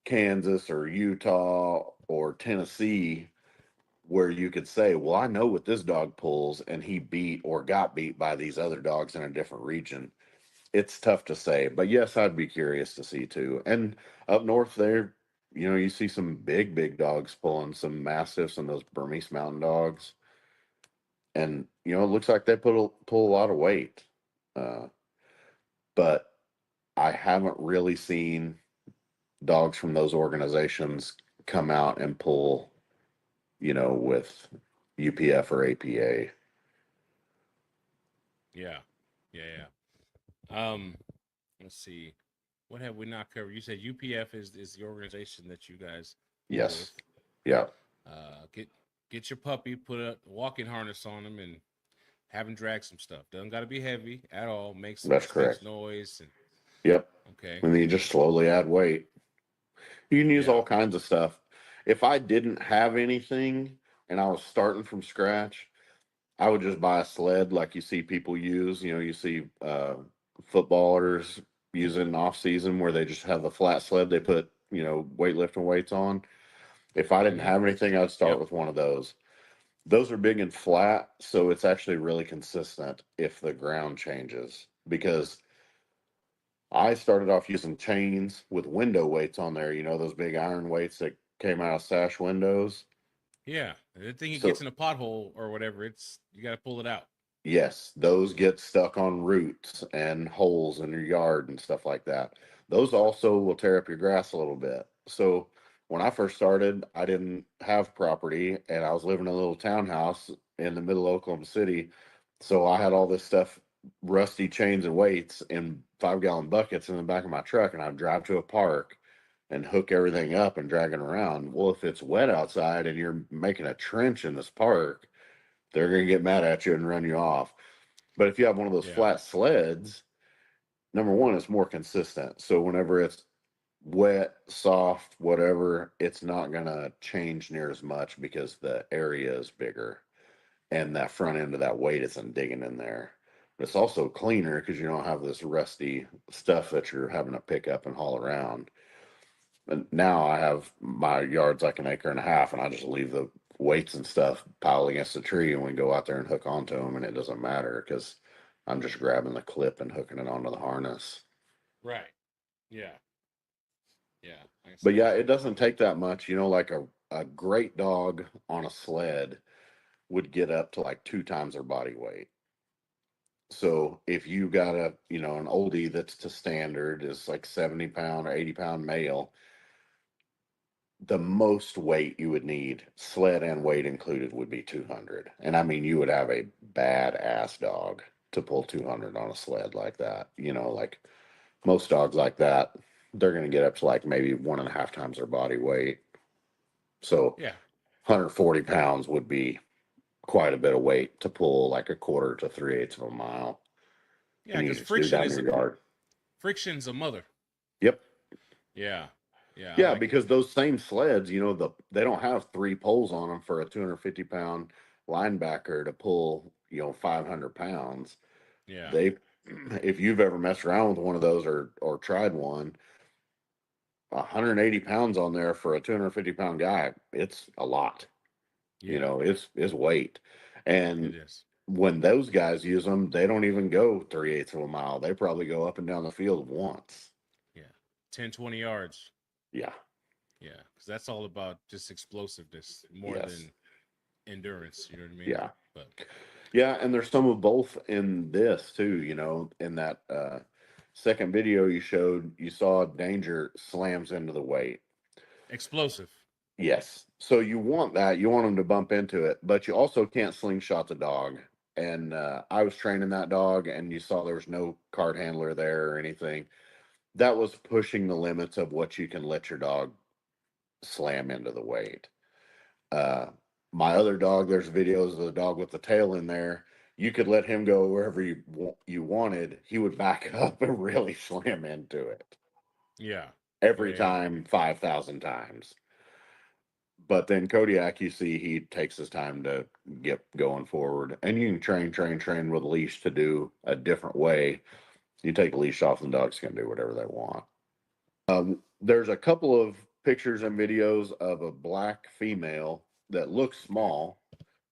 Kansas or Utah or Tennessee, where you could say, well, I know what this dog pulls and he beat or got beat by these other dogs in a different region. It's tough to say, but yes, I'd be curious to see too. And up north there, you see some big, big dogs pulling, some mastiffs and those Burmese mountain dogs. And, it looks like they pull a lot of weight. Uh, but I haven't really seen dogs from those organizations come out and pull, with UPF or APA. Yeah. Yeah. Let's see. What have we not covered? You said UPF is the organization that you guys pull with. Yes. Yeah. Get your puppy, put a walking harness on him, and have him drag some stuff. Doesn't got to be heavy at all. Make some That's distinct correct. noise. And Yep. okay. And then you just slowly add weight. You can use Yeah. all kinds of stuff. If I didn't have anything and I was starting from scratch, I would just buy a sled like you see people use. You see footballers using off season where they just have a flat sled they put, weightlifting weights on. If I didn't Mm-hmm. have anything, I'd start Yep. with one of those. Those are big and flat, so it's actually really consistent if the ground changes. Because I started off using chains with window weights on there. You know, those big iron weights that came out of sash windows. Yeah, the thing it So gets in a pothole or whatever, you got to pull it out. yes, those get stuck on roots and holes in your yard and stuff like that. Those also will tear up your grass a little bit. So when I first started, I didn't have property and I was living in a little townhouse in the middle of Oklahoma City. So I had all this stuff, rusty chains and weights in 5-gallon buckets in the back of my truck, and I'd drive to a park and hook everything up and drag it around. Well, if it's wet outside and you're making a trench in this park, they're going to get mad at you and run you off. But if you have one of those Yeah. flat sleds, number one, it's more consistent. So whenever it's wet, soft, whatever, it's not going to change near as much because the area is bigger and that front end of that weight isn't digging in there. But it's also cleaner because you don't have this rusty stuff that you're having to pick up and haul around. And now I have my yard's like an acre and a half, and I just leave the weights and stuff piled against the tree, and we go out there and hook onto them, and it doesn't matter because I'm just grabbing the clip and hooking it onto the harness. Right. Yeah. Yeah. But yeah, it doesn't take that much. You know, like a great dog on a sled would get up to like 2 times their body weight. So if you got an oldie that's to standard is like 70-pound or 80-pound male, the most weight you would need, sled and weight included, would be 200. And I mean, you would have a badass dog to pull 200 on a sled like that. You know, like most dogs like that, they're going to get up to like maybe 1.5 times their body weight. So Yeah. 140 pounds would be quite a bit of weight to pull like a quarter to 3/8 of a mile. Yeah, because friction's a mother. Yep. Yeah. Yeah. Yeah, because those same sleds, they don't have 3 poles on them for a 250-pound linebacker to pull, 500 pounds. Yeah. If you've ever messed around with one of those or tried one, 180 pounds on there for a 250-pound guy, it's a lot. Yeah. It's weight. And it is. When those guys use them, they don't even go 3/8 of a mile. They probably go up and down the field once. Yeah. 10, 20 yards. Yeah. Yeah. Because that's all about just explosiveness more than endurance. You know what I mean? Yeah. But yeah, and there's some of both in this too, in that second video you showed, you saw Danger slams into the weight. Explosive. Yes. So you want that. You want him to bump into it, but you also can't slingshot the dog. And I was training that dog, and you saw there was no cart handler there or anything. That was pushing the limits of what you can let your dog slam into the weight. My other dog, there's videos of the dog with the tail in there. You could let him go wherever you wanted. He would back up and really slam into it. Yeah. Every time, 5,000 times. But then Kodiak, you see, he takes his time to get going forward. And you can train with a leash to do a different way. You take a leash off, and the dog's going to do whatever they want. There's a couple of pictures and videos of a black female that looks small,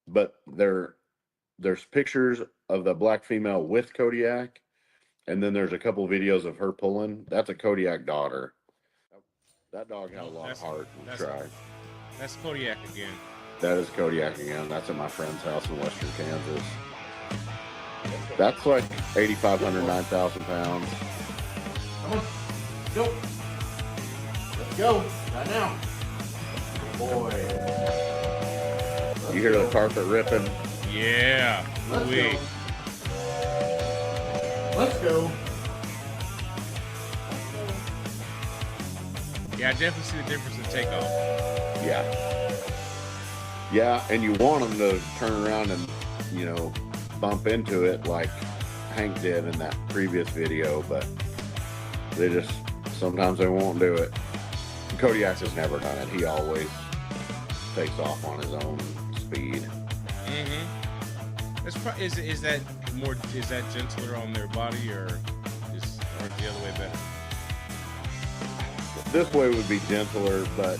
but there's pictures of the black female with Kodiak, and then there's a couple videos of her pulling. That's a Kodiak daughter. That dog had a lot of heart and try. That's Kodiak again. That is Kodiak again. That's at my friend's house in western Kansas. That's like 8,500, 9,000 pounds. Come on. Go. Let's go. Right now. Boy. You hear the carpet ripping? Yeah. Let's go. Let's go. Yeah, I definitely see the difference in takeoff. Yeah. Yeah, and you want them to turn around and, bump into it like Hank did in that previous video, but sometimes they won't do it. Kodiak has never done it. He always takes off on his own speed. Mm-hmm. Is that gentler on their body, or is the other way better? This way would be gentler, but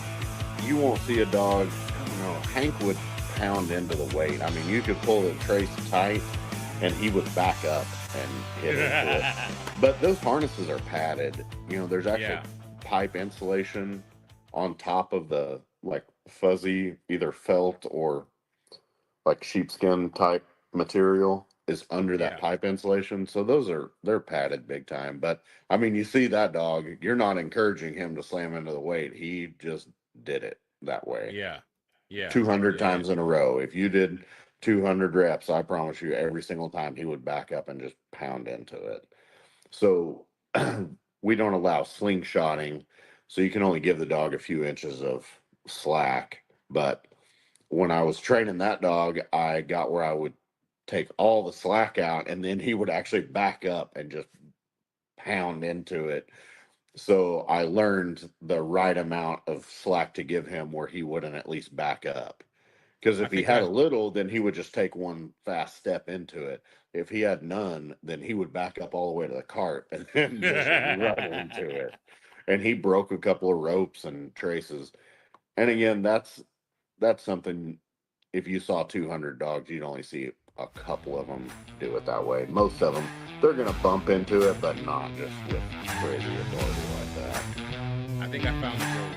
you won't see a dog. I don't know. Hank would pound into the weight. I mean, you could pull the trace tight, and he would back up and hit into it. But those harnesses are padded. You know, there's actually pipe insulation on top of the like fuzzy either felt or like sheepskin type material is under that pipe insulation. So they're padded big time. But I mean, you see that dog, you're not encouraging him to slam into the weight. He just did it that way. Yeah. 200 times in a row. If you did 200 reps, I promise you every single time he would back up and just pound into it. So we don't allow slingshotting. So you can only give the dog a few inches of slack. But when I was training that dog, I got where I would take all the slack out and then he would actually back up and just pound into it. So I learned the right amount of slack to give him where he wouldn't at least back up. Because if he had a little, then he would just take one fast step into it. If he had none, then he would back up all the way to the cart and then just run into it. And he broke a couple of ropes and traces. And again, that's something, if you saw 200 dogs, you'd only see a couple of them do it that way. Most of them, they're going to bump into it, but not just with crazy authority like that. I think I found the girl.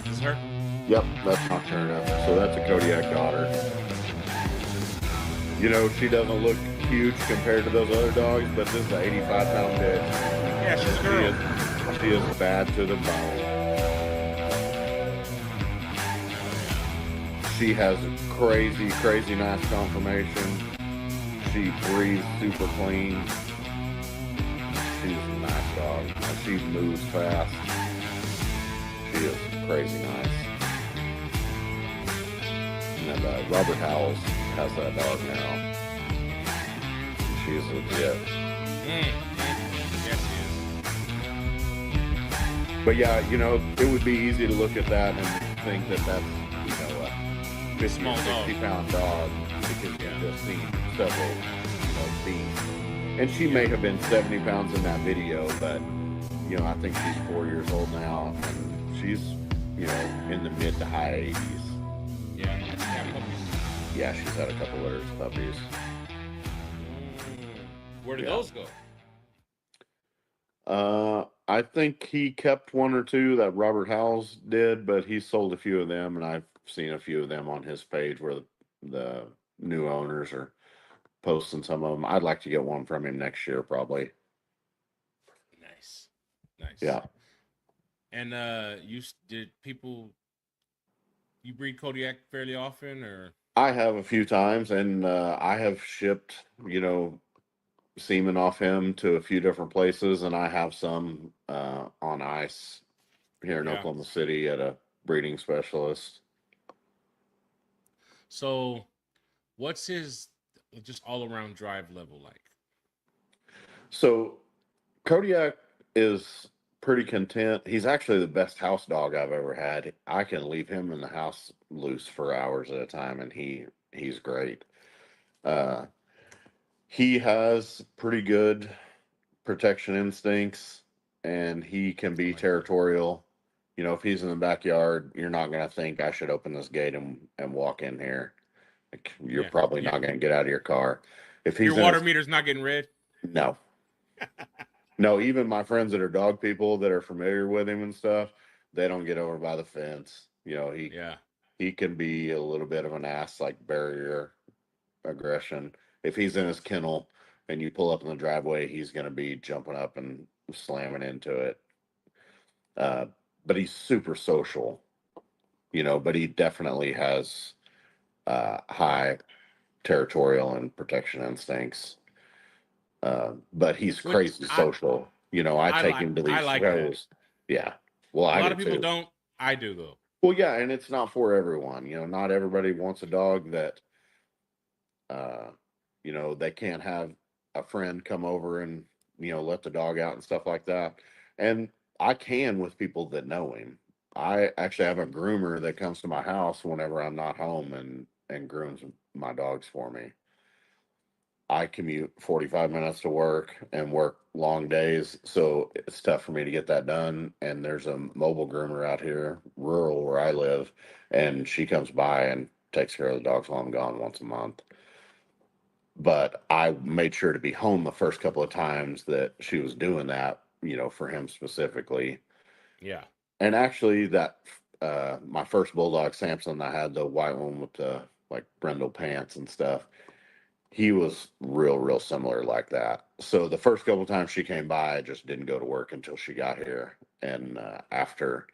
Is this her? Yep, that's Nocturna. So that's a Kodiak daughter. You know, she doesn't look huge compared to those other dogs, but this is an 85-pound bitch. Yeah, she's a girl. She is bad to the bone. She has crazy, crazy nice conformation. She breathes super clean. She's a nice dog. And she moves fast. She is crazy nice. And Robert Howells has that dog now. She's legit. Yes, she is. But yeah, you know, it would be easy to look at that and think that that's, you know, a 50 or 60-pound dog because you've just seen several, you know, beans. And she may have been 70 pounds in that video, but, you know, I think she's 4 years old now, and she's, you know, in the mid to high 80s. Yeah, she's had a couple of those puppies. Where did those go? I think he kept one or two that Robert Howells did, but he sold a few of them, and I've seen a few of them on his page where the new owners are posting some of them. I'd like to get one from him next year, probably. Nice. Yeah. And you breed Kodiak fairly often, or? I have a few times, and I have shipped, you know, semen off him to a few different places, and I have some on ice here in Oklahoma City at a breeding specialist. So what's his just all-around drive level like? So Kodiak is pretty content. He's actually the best house dog I've ever had. I can leave him in the house loose for hours at a time, and he's great. He has pretty good protection instincts, and he can be territorial. You know, if he's in the backyard, you're not going to think I should open this gate and walk in here. Like, you're probably not going to get out of your car. If he's your water meter's not getting red? No. No, even my friends that are dog people that are familiar with him and stuff, they don't get over by the fence. You know, he can be a little bit of an ass, like barrier aggression. If he's in his kennel and you pull up in the driveway, he's going to be jumping up and slamming into it. But he's super social, you know, but he definitely has high territorial and protection instincts. But he's crazy social. You know, I take him to these shows. Yeah. Well, a lot of people don't. I do, though. Well, yeah, and it's not for everyone. You know, not everybody wants a dog that, you know, they can't have a friend come over and, you know, let the dog out and stuff like that. And I can with people that know him. I actually have a groomer that comes to my house whenever I'm not home and grooms my dogs for me. I commute 45 minutes to work and work long days, so it's tough for me to get that done. And there's a mobile groomer out here, rural where I live, and she comes by and takes care of the dogs while I'm gone once a month. But I made sure to be home the first couple of times that she was doing that, for him specifically. Yeah. And actually, that my first bulldog, Samson, I had the white one with the like brindle pants and stuff. He was real similar like that. So the first couple of times she came by, I just didn't go to work until she got here. And after,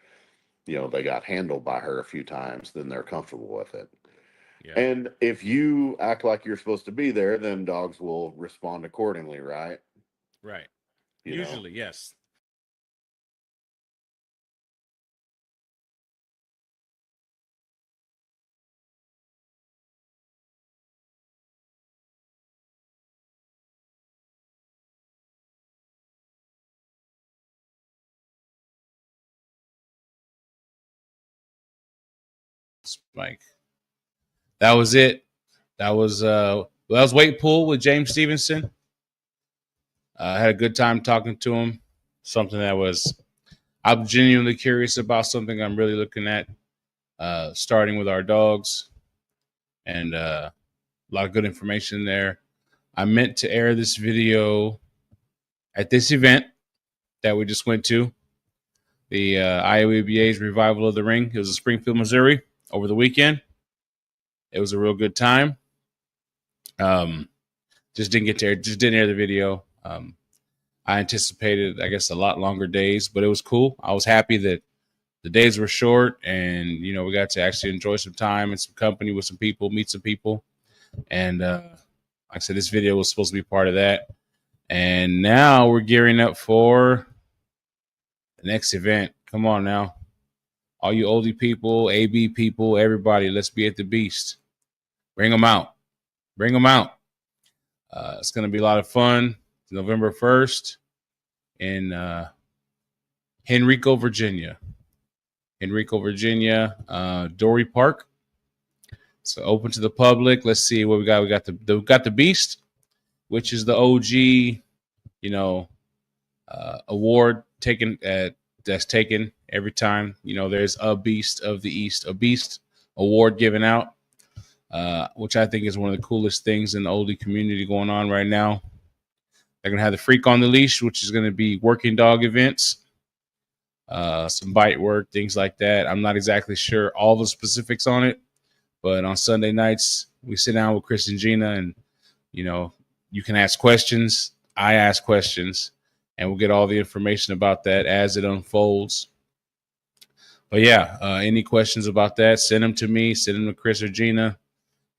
they got handled by her a few times, then they're comfortable with it. Yeah. And if you act like you're supposed to be there, then dogs will respond accordingly, right? Right. You know? Usually, yes. Mike. That was it. That was weight pool with James Stevenson. I had a good time talking to him. Something that I'm genuinely curious about. Something I'm really looking at. Starting with our dogs, and a lot of good information there. I meant to air this video at this event that we just went to, the IOEBA's Revival of the Ring. It was in Springfield, Missouri, over the weekend. It was a real good time. Just didn't air the video. I anticipated, I guess, a lot longer days, but it was cool. I was happy that the days were short, and we got to actually enjoy some time and some company with some people, meet some people, and like I said, this video was supposed to be part of that. And now we're gearing up for the next event. Come on now, all you oldie people, AB people, everybody, let's be at the Beast. Bring them out. Bring them out. It's going to be a lot of fun. November 1st in Henrico, Virginia. Dory Park. So open to the public. Let's see what we got. We got the Beast, which is the OG, award that's taken every time. There's a Beast of the East, a Beast award given out, which I think is one of the coolest things in the oldie community going on right now. They're gonna have the Freak on the Leash, which is gonna be working dog events, some bite work, things like that. I'm not exactly sure all the specifics on it, but on Sunday nights we sit down with Chris and Gina, and you can ask questions. I ask questions, and we'll get all the information about that as it unfolds. But yeah, any questions about that, send them to me, send them to Chris or Gina,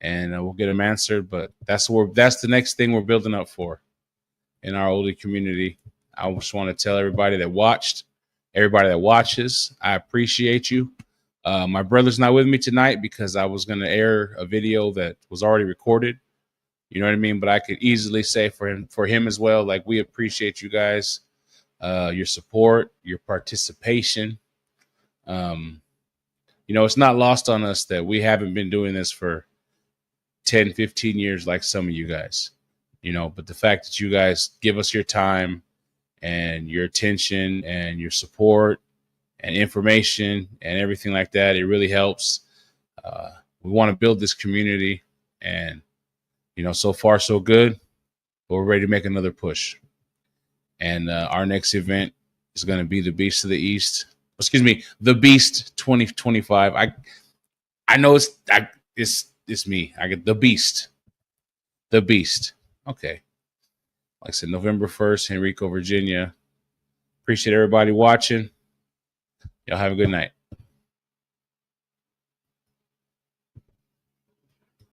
and we'll get them answered. But that's the next thing we're building up for in our oldie community. I just want to tell everybody that watches, I appreciate you. My brother's not with me tonight because I was going to air a video that was already recorded. You know what I mean? But I could easily say for him as well, like, we appreciate you guys, your support, your participation. It's not lost on us that we haven't been doing this for 10, 15 years like some of you guys. But the fact that you guys give us your time and your attention and your support and information and everything like that, it really helps. We want to build this community, and so far so good, but we're ready to make another push. And our next event is going to be the Beast of the East. Excuse me, the Beast 2025. I know it's me. I get the Beast. The Beast. Okay. Like I said, November 1st, Henrico, Virginia. Appreciate everybody watching. Y'all have a good night.